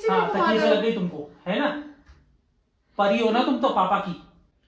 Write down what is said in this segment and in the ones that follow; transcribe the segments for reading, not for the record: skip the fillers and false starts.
से हाँ, तकिए से लग गई तुमको, है ना? परी हो ना तुम तो पापा की।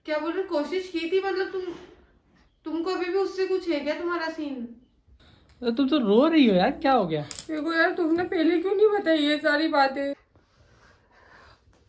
क्या बोल रहे? कोशिश की थी, मतलब तुमको अभी भी उससे कुछ है क्या तुम्हारा सीन? तो तुम तो रो रही हो यार, क्या हो गया? देखो यार, तुमने पहले क्यों नहीं बताई ये सारी बातें?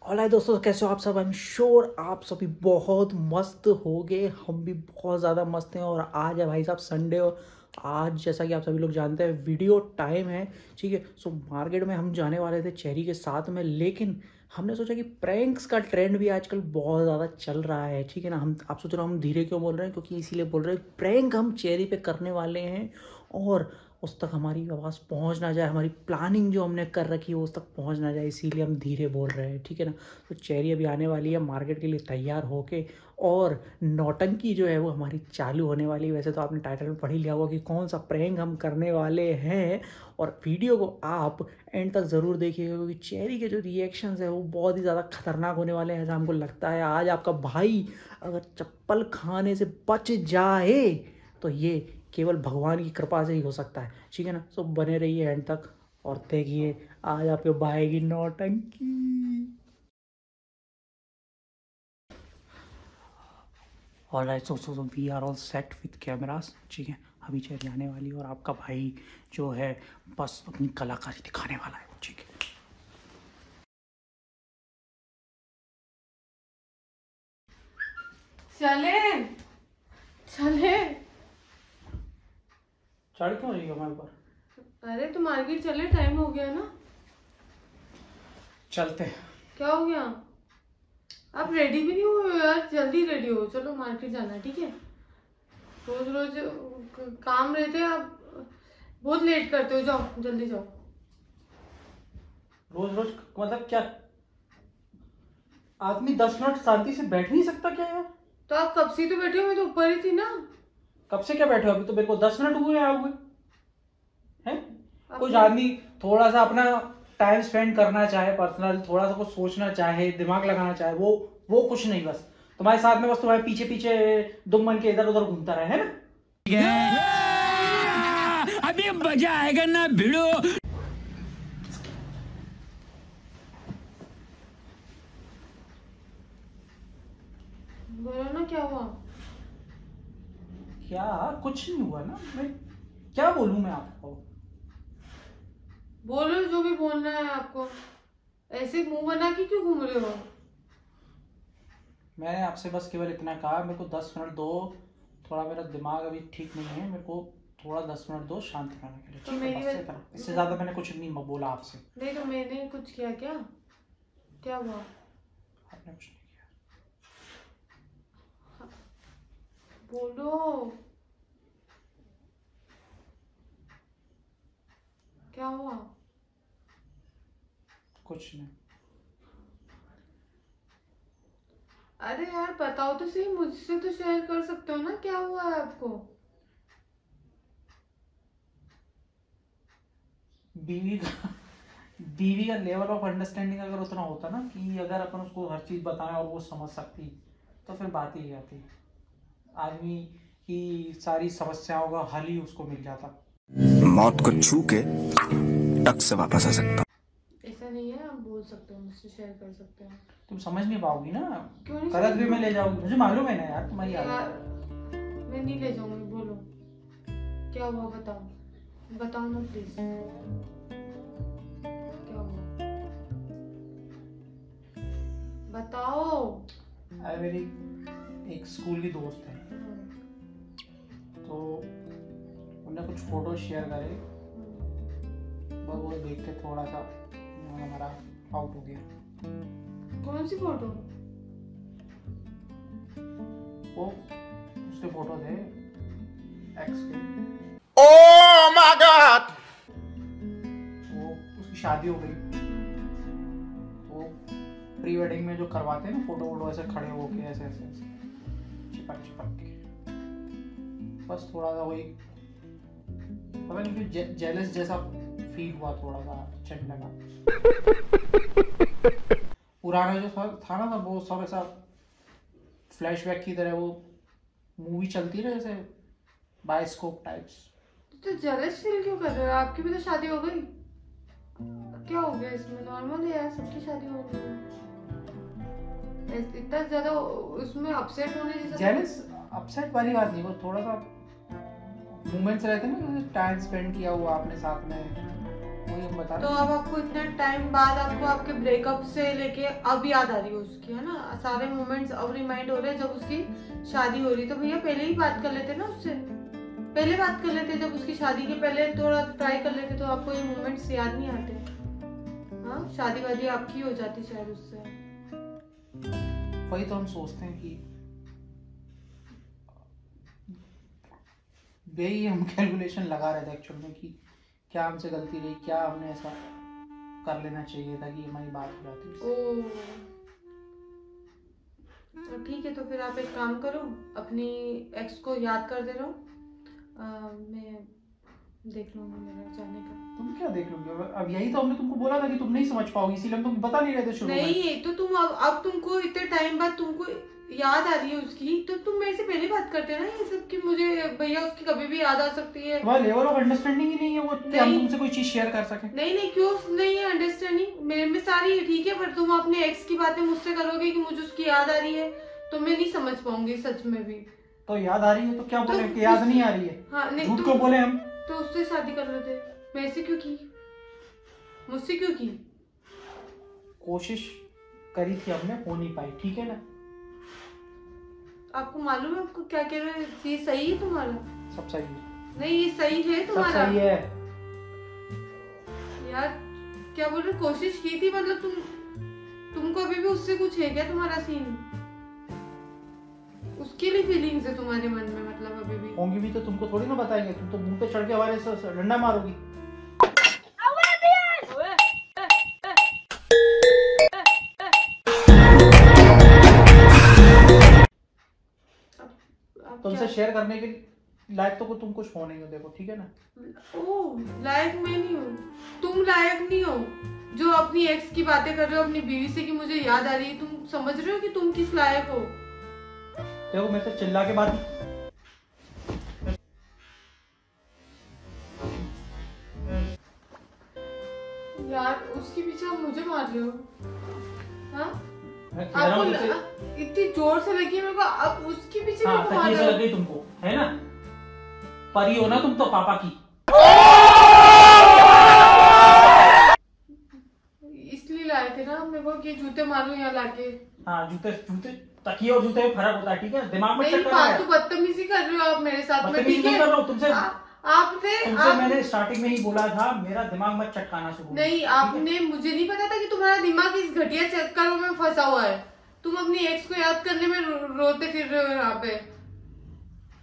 ऑलराइट दोस्तों, कैसे हो आप सब? आई एम श्योर आप सभी बहुत मस्त हो गए, हम भी बहुत ज़्यादा मस्त हैं। और आज है भाई साहब संडे, और आज जैसा कि आप सभी लोग जानते हैं वीडियो टाइम है, ठीक है। सो मार्केट में हम जाने वाले थे चेरी के साथ में, लेकिन हमने सोचा कि प्रैंक्स का ट्रेंड भी आजकल बहुत ज़्यादा चल रहा है, ठीक है ना। हम आप सोच रहे हो हम धीरे क्यों बोल रहे हैं, क्योंकि इसीलिए बोल रहे हैं प्रैंक हम चेरी पे करने वाले हैं, और उस तक हमारी आवाज़ पहुंच ना जाए, हमारी प्लानिंग जो हमने कर रखी है उस तक पहुंच ना जाए, इसीलिए हम धीरे बोल रहे हैं, ठीक है ना। तो चेरी अभी आने वाली है मार्केट के लिए तैयार होके, और नौटंकी जो है वो हमारी चालू होने वाली है। वैसे तो आपने टाइटल में पढ़ ही लिया होगा कि कौन सा प्रैंक हम करने वाले हैं, और वीडियो को आप एंड तक ज़रूर देखिएगा, क्योंकि चेरी के जो रिएक्शंस है वो बहुत ही ज़्यादा खतरनाक होने वाले हैं, ऐसा हमको लगता है। आज आपका भाई अगर चप्पल खाने से बच जाए तो ये केवल भगवान की कृपा से ही हो सकता है, ठीक है ना। तो बने रहिए एंड तक और देखिए आज आपके भाई की नौटंकी। Alright, so we are all set with cameras, ठीक है। अभी चेरी आने वाली है और आपका भाई जो है बस अपनी कलाकारी दिखाने वाला है, ठीक है। चले चले चढ़ क्यों रही हो हमारे ऊपर? अरे तो मार्केट चले, टाइम हो गया ना। चलते हैं। क्या हो गया? आप रेडी भी नहीं हुए यार, जल्दी रेडी हो, चलो मार्केट जाना है, ठीक है। रोज रोज काम रहते हैं, आप बहुत लेट करते हो, जाओ जल्दी जाओ। रोज रोज मतलब क्या? आदमी 10 मिनट शांति से बैठ नहीं सकता क्या यार? तो आप कब से तो बैठे हो, मैं तो ऊपर ही थी ना। कब से क्या बैठे हो? अभी तो मेरे को 10 मिनट हुए आए हुए हैं। कुछ आदमी थोड़ा सा अपना टाइम स्पेंड करना चाहे, पर्सनल थोड़ा सा कुछ सोचना चाहे, दिमाग लगाना चाहे, वो कुछ नहीं, बस तुम्हारे साथ में बस तुम्हारे पीछे पीछे दुम बन के इधर उधर घूमता रहे, है ना। अभी मजा आएगा ना भिड़ो। बोलो ना, क्या हुआ? क्या कुछ नहीं हुआ ना, मैं क्या बोलूं मैं आपको? बोलो जो भी बोलना है आपको, ऐसे मुंह बना के क्यों घूम रहे हो? मैंने आपसे बस केवल इतना कहा, मेरे को 10 मिनट दो, थोड़ा मेरा दिमाग अभी ठीक नहीं है, मेरे को थोड़ा 10 मिनट दो शांति रहने के लिए, तो ठीक है, बस इतना। इससे ज्यादा मैंने कुछ नहीं बोला आपसे। नहीं तो मैंने कुछ किया क्या? क्या हुआ? आपने कुछ नहीं किया। बोलो क्या हुआ? कुछ नहीं। अरे यार बताओ तो सही, मुझसे तो शेयर कर सकते हो ना, क्या हुआ है आपको? बीवी का लेवल ऑफ अंडरस्टैंडिंग अगर उतना होता ना कि अगर अपन उसको हर चीज बताएं और वो समझ सकती, तो फिर बात ही आती। आदमी की सारी समस्याओं का हल ही उसको मिल जाता। मौत को छू के टक से वापस आ सकता। ऐसा नहीं है, आप बोल सकते हो, मुझसे शेयर कर सकते हो। तुम समझ नहीं पाओगी ना, क्यों नहीं गलत समझ वे में ले जाओगी, मुझे मालूम है ना यार तुम्हारी यार, आदत। मैं नहीं ले जाऊंगी, बोलो क्या हुआ, बताओ बताओ ना प्लीज, क्या हुआ बताओ। अरे मेरी एक स्कूल की दोस्त है, तो उन्होंने कुछ फोटो शेयर करे, बस वो देख के थोड़ा सा हमारा आउट हो गया। कौन सी फोटो? वो उसके फोटो थे एक्स के। Oh my God! वो उसकी शादी हो गई, वो प्री वेडिंग में जो करवाते हैं ना फोटो वोटो, ऐसे खड़े होके ऐसे ऐसे चिपक चिपक के, बस थोड़ा सा वही पता नहीं क्यों जेलस जैसा फील हुआ, थोड़ा सा चढ़ लगा। पुराना जो था ना, वो सब ऐसा फ्लैशबैक की तरह वो मूवी चलती है जैसे बायोस्कोप टाइप्स। तो जेलस फील क्यों कर रहे हो? आपकी भी तो शादी हो गई। क्या हो गया इसमें? नॉर्मल है यार, सबकी शादी हो रही है। इतना ज्यादा उसमें अपसेट होने जैसा जेलस अपसेट वाली बात नहीं, वो थोड़ा सा मोमेंट्स रहते हैं ना, टाइम स्पेंड किया हुआ आपने साथ में, वो ये बता तो अब आपको इतना टाइम बाद आपको आपके ब्रेकअप से लेके अब याद आ रही है उसकी, है ना? सारे मोमेंट्स अब रिमाइंड हो रहे हैं जब उसकी शादी हो रही। तो भैया पहले ही बात कर लेते ना उससे, पहले बात कर लेते, जब उसकी शादी के पहले थोड़ा ट्राई कर लेते तो आपको ये मोमेंट्स याद नहीं आते। हाँ, शादी वादी आपकी हो जाती शायद उससे। वही तो हम सोचते हैं कि यही हम कैलकुलेशन लगा रहे थे एक्चुअल में कि क्या हमसे गलती रही, क्या हमने ऐसा कर लेना चाहिए था कि हमारी बात हो जाती। ओह, तो ठीक है, तो फिर आप एक काम करो, अपनी एक्स को याद करते रहो। मैं देख लूंगी मेरा जाने का। तुम क्या देख लोगे? अब यही तो हमने तुमको बोला था कि तुम नहीं समझ पाओगी, इसीलिए हम तुम बता नहीं रहे थे शुरू में। नहीं तो तुम अब तुमको इतने टाइम बाद तुमको याद आ रही है उसकी, तो तुम मेरे से पहले बात करते ना ये सब कि मुझे भैया उसकी कभी भी याद आ सकती है। तुम्हारा लेवल ऑफ अंडरस्टैंडिंग ही नहीं है वो कि हम नहीं। तुमसे कोई चीज शेयर कर सके। नहीं क्यों नहीं है अंडरस्टैंडिंग? मेरे में सारी है, ठीक है, पर तुम अपने एक्स की बातें मुझसे करोगे कि मुझे उसकी याद आ रही है, तो मैं नहीं समझ पाऊंगी सच में भी। तो याद आ रही है तो क्या बोले कि याद नहीं आ रही है? हाँ, नहीं झूठ क्यों बोले हम? तो उससे शादी कर रहे थे, मेरे से क्यों की? मुझसे क्यों की? कोशिश करी थी हमने, हो नहीं पाई, ठीक है ना? आपको मालूम है आपको क्या कह रहे हैं? ये सही है तुम्हारा? सब सही है। नहीं, ये सही है सब तुम्हारा? सही है यार क्या बोल रहे? कोशिश की थी मतलब तुमको अभी भी उससे कुछ है क्या? तुम्हारा सीन उसके लिए फीलिंग्स है तुम्हारे मन में, मतलब अभी भी होंगी भी तो तुमको थोड़ी ना बताएंगे, तुम तो मुंह पे चढ़ के हमारे से डंडा मारोगी। तुमसे शेयर करने के लायक तो तुम कुछ हो नहीं हो, देखो ठीक है ना? ओ, लायक मैं नहीं हूँ, तुम लायक नहीं हो जो अपनी एक्स की बातें कर रहे हो अपनी बीवी से कि मुझे याद आ रही है। तुम समझ रहे हो कि तुम किस लायक हो? देखो मेरे से चिल्ला के बात यार उसके पीछे आप मुझे मार रहे हो? हाँ, मैं कह रहा हूं तुमसे। इतनी जोर से लगी मेरे को, अब उसके पीछे हाँ, मेरे को मार तकिए से रहे लग गई तुमको, है ना? परी हो ना तुम तो पापा की। इसलिए लाए थे ना मेरे को कि जूते मारो यहाँ लाके। हाँ, जूते तकिए और जूते में फर्क होता है, ठीक है? दिमाग में नहीं, फालतू बदतमीजी कर रहे हो आप मेरे साथ में, ठीक है? कर रहा हूँ तुमसे। तुमसे मैंने स्टार्टिंग में ही बोला था मेरा दिमाग मत चटकाना शुरू। नहीं, आपने मुझे नहीं पता था कि तुम्हारा दिमाग इस घटिया चक्करों में फंसा हुआ है। तुम अपनी एक्स को याद करने में रोते फिर रहे हो यहाँ पे।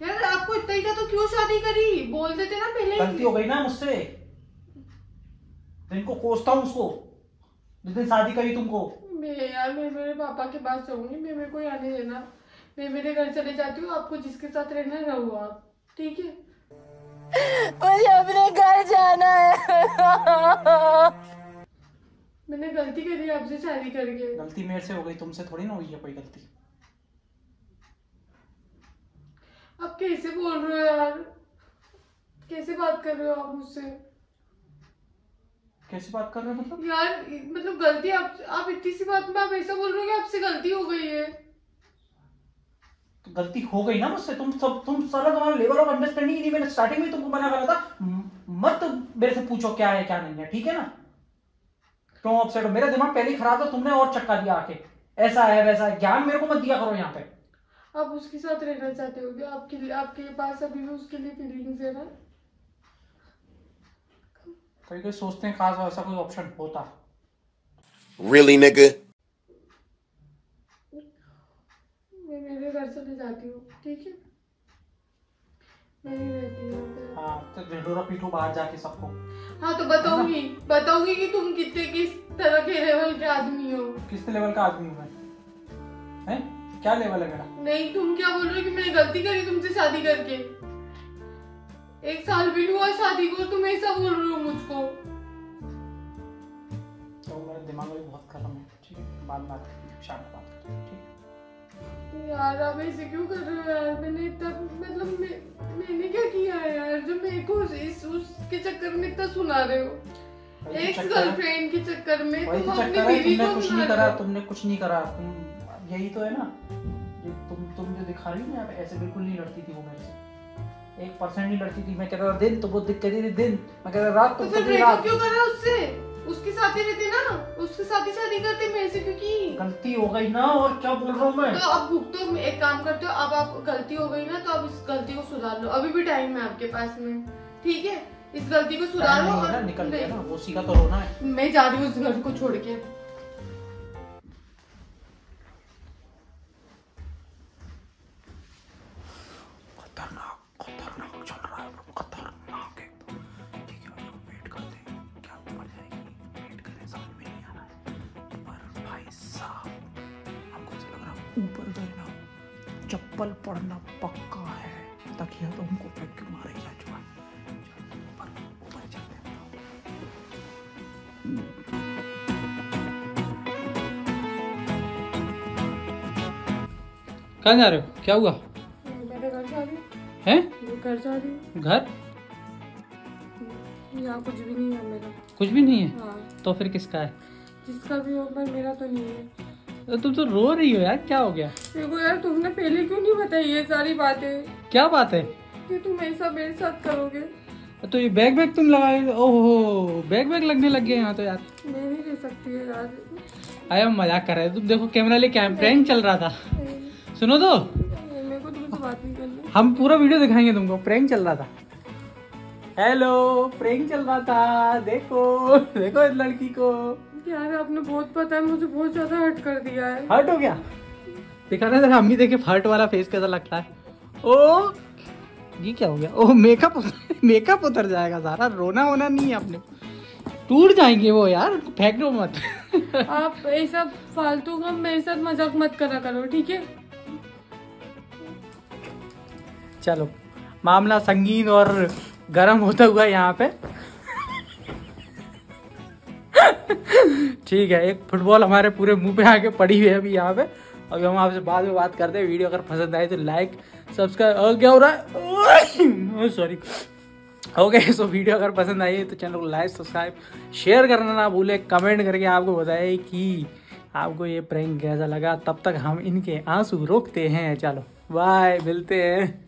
यार आपको इतना ही था तो क्यों शादी करी? बोल देते ना पहले। गलती हो गई ना मुझसे, जिनको कोसता हूँ उसको, जिस दिन शादी करी तुमको। मैं मेरे पापा के पास जाऊंगी, मैं मेरे को यहाँ नहीं रहना, मैं मेरे घर चले जाती हूँ। आपको जिसके साथ रहना है रहो आप, ठीक है? मुझे अपने घर जाना है। मैंने गलती करी आपसे शादी करके। गलती मेरे से हो गई, तुमसे थोड़ी ना हुई है कोई गलती। आप कैसे बोल रहे हो यार? कैसे बात कर रहे हो आप मुझसे? कैसे बात कर रहे हो मतलब? यार मतलब गलती आप इतनी सी बात में आप ऐसा बोल रहे हो कि आपसे गलती हो गई है। तो गलती हो गई ना मुझसे। तुम सारा तुम्हारा लेवल ऑफ अंडरस्टैंडिंग ही नहीं। मैंने स्टार्टिंग में तुमको मना करा था मत मेरे से पूछो क्या है क्या नहीं है, ठीक है ना? क्यों अपसेट हो? मेरा दिमाग पहले ही खराब था, तुमने और चक्का दिया आके, ऐसा है वैसा है। ज्ञान मेरे को मत दिया करो यहाँ पे। आप उसके साथ रहना चाहते हो क्या? आपके पास अभी भी उसके लिए फीलिंग्स है ना? कभी कभी सोचते हैं खास ऐसा कोई ऑप्शन होता। Really, nigga? मैं मेरे घर चले जाती हूँ, ठीक है? मैं नहीं रहती यहाँ पे। हाँ, तो ढिंढोरा पीटो बाहर जाके सबको। हाँ, तो बताऊंगी कि तुम किस तरह के लेवल के आदमी हो। किस लेवल का आदमी हूँ मैं? हैं? क्या लेवल है मेरा? नहीं, तुम क्या बोल रहे हो कि मैंने गलती करी तुमसे शादी करके? 1 साल भी नहीं हुआ शादी को, तुम ऐसा बोल रहे हो मुझको? तो मेरा दिमाग भी बहुत गर्म है, ठीक है? बाद में शाम को बात करते हैं, ठीक? यार आप ऐसे क्यों कर रहे हो यार? मैंने तब मतलब मैंने क्या किया है यार जो मेरे को उसके चक्कर में इतना सुना रहे हो? एक्स गर्लफ्रेंड के चक्कर में वही तुम तो अपनी चक्कर है, बीवी तुमने को कुछ नहीं मार करा, रहे हो। तुमने कुछ नहीं करा, तुम यही तो है ना, तुम जो दिखा रही हो ना यहाँ पे, ऐसे बिल्कुल नहीं लड़ती थी वो मेरे से, 1% नहीं लड़ती थी। मैं कह रहा था दिन तो वो दिक्कत ही दिन, मैं कह रहा रात तो तो फिर कभी ब्रेकअप रात। क्यों करा उससे? उसके साथ ही रहते ना, उसके साथ ही शादी करते मेरे से, क्योंकि गलती हो गई ना, और क्या बोल रहा हूँ मैं। तो अब भुगतो। एक काम करते हो, अब आप गलती हो गई ना तो अब इस गलती को सुधार लो, अभी भी टाइम है आपके पास में, ठीक है? इस गलती को सुधारो टाइम नहीं है ना, और निकल गया ना, नहीं, वो उसी का तो रोना है। मैं जा रही हूँ इस घर को छोड़ के। खतरनाक खतरनाक चल रहा है, खतरनाक एकदम। ठीक है, अभी वेट करते हैं, क्या ऊपर जाएगी, वेट करें, समझ में नहीं आ रहा है। पर भाई साहब, हमको ऐसा लग रहा है ऊपर गए ना, चप्पल पड़ना पक्का है, तकिया तो हमको फेंक के मारेगा जो। ऊपर ऊपर चलते हैं। कहाँ जा रहे हो, क्या हुआ? मैं घर जा रही हूँ, हैं? मैं घर जा रही हूँ। घर? यहाँ कुछ भी नहीं है मेरा। कुछ भी नहीं है? हाँ, तो फिर किसका है? जिसका भी हो पर मेरा तो नहीं है। तुम तो रो रही हो यार, क्या हो गया? देखो यार, तुमने पहले क्यों नहीं बताई ये सारी बातें क्या बात है? कि तुम ऐसा मेरे साथ करोगे? तो ये बैग बैग तुम लगाए, ओहो बैग बैग लगने लग गए यहाँ तो यार। मैं नहीं रह सकती है यार। आया मजाक कर रहे थे तुम, देखो कैमरा ले, प्रैंक चल रहा था। सुनो तो, मेरे को तुमसे बात नहीं करनी। हम पूरा वीडियो दिखाएंगे तुमको, प्रैंक चल रहा था। हेलो, प्रैंक चल रहा था, देखो देखो इस लड़की को। यार आपने बहुत पता है, मुझे बहुत ज्यादा हर्ट कर दिया है। हर्ट हो गया? दिखाना जरा, हम भी देखे हर्ट वाला फेस कैसा लगता है। ओ ये क्या हो गया? ओह मेकअप उतर जाएगा सारा, रोना होना नहीं है अपने, टूट जाएंगे वो यार, फेंक दो मत। आप ऐसा फालतू का मेरे साथ मजाक मत करा करो, ठीक है? चलो, मामला संगीन और गर्म होता हुआ यहाँ पे। ठीक है, एक फुटबॉल हमारे पूरे मुंह पे आके पड़ी हुई है अभी यहाँ पे। अभी हम आपसे बाद में बात करते हैं। वीडियो अगर पसंद आए तो लाइक सब्सक्राइब, क्या हो रहा है, सॉरी। ओके, सो वीडियो अगर पसंद आई है तो चैनल को लाइक सब्सक्राइब शेयर करना ना भूले, कमेंट करके आपको बताएं कि आपको ये प्रैंक कैसा लगा। तब तक हम इनके आंसू रोकते हैं। चलो बाय, मिलते हैं।